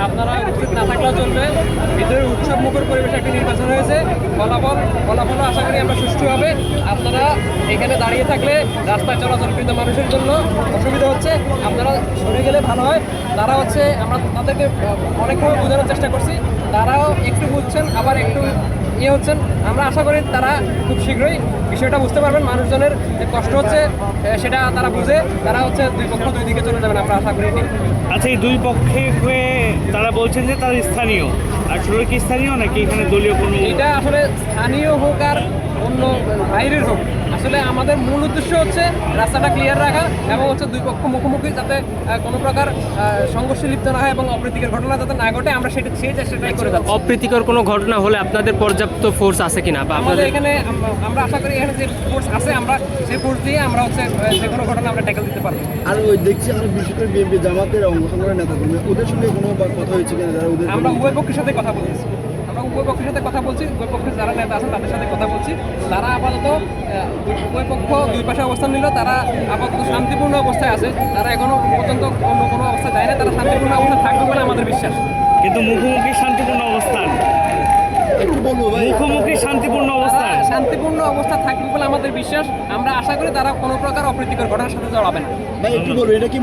আপনারা উপস্থিত না থাকলেও চলবে। ভিতরে উৎসব মুখর পরিবেশে একটি নির্বাচন হয়েছে, ফলাফল আশা করি আমরা সুষ্ঠু হবে। আপনারা এখানে দাঁড়িয়ে থাকলে রাস্তায় চলাচলকৃত মানুষের জন্য অসুবিধা হচ্ছে, আপনারা সরে গেলে ভালো হয়। তারা হচ্ছে আমরা তাদেরকে অনেকভাবে বোঝানোর চেষ্টা করছি, তারাও একটু বুঝছেন আবার একটু হচ্ছেন। আমরা আশা করি তারা খুব শীঘ্রই বিষয়টা বুঝতে পারবেন, মানুষজনের যে কষ্ট হচ্ছে সেটা তারা বুঝে তারা হচ্ছে দুই পক্ষ দুই দিকে চলে যাবেন, আমরা আশা করি। আচ্ছা, এই দুই পক্ষে হয়ে তারা বলছেন যে তারা স্থানীয়, আসলে কি স্থানীয় নাকি এখানে দলীয় কোনো? এটা আসলে স্থানীয় হোক আর অন্য বাইরের হোক, আসলে আমাদের মূল উদ্দেশ্য হচ্ছে রাস্তাটা ক্লিয়ার রাখা এবং হচ্ছে দুই পক্ষ মুখোমুখি যাতে কোনো প্রকার সংঘর্ষে লিপ্ত না হয় এবং অপ্রীতিকর ঘটনা যাতে না ঘটে, আমরা সেই চেষ্টাটাই করে যাচ্ছি। অপ্রীতিকর কোনো ঘটনা হলে আপনাদের পর্যাপ্ত ফোর্স আছে কিনা বা আমাদের এখানে আমরা আশা করি এখানে যে ফোর্স আছে আমরা সেই ফোর্স দিয়ে আমরা হচ্ছে যে কোনো ঘটনা আমরা ট্যাকেল দিতে পারবো। আর ওই দেখছি আমরা বিশেষ করে বিএনপি জামাতের অঙ্গ সংগঠনের নেতা কর্মী ওদের সঙ্গে কোনো কথা হয়েছে কিনা? যারা ওদের আমরা উভয় পক্ষের সাথে কথা বলছি, উভয় পক্ষের যারা নেতা আছেন তাদের সাথে কথা বলছি। তারা আপাতত উভয় পক্ষ দুই পাশে অবস্থান নিল, তারা আপাতত শান্তিপূর্ণ অবস্থায় আছে, তারা এখনো পর্যন্ত অন্য কোনো অবস্থা যায় না, তারা শান্তিপূর্ণ অবস্থায় থাকবে বলে আমাদের বিশ্বাস। কিন্তু মুখোমুখি শান্তিপূর্ণ অবস্থান, একটু বলবো ভাই, মুখোমুখি শান্তিপূর্ণ অবস্থান, শান্তিপূর্ণ অবস্থা থাকবে বলে আমাদের বিশ্বাস। আমরা আশা করি তারা কোনো প্রকার অপ্রীতিকর ঘটনার সাথে জড়াবে না। ভাই একটু বলবো, এটা কি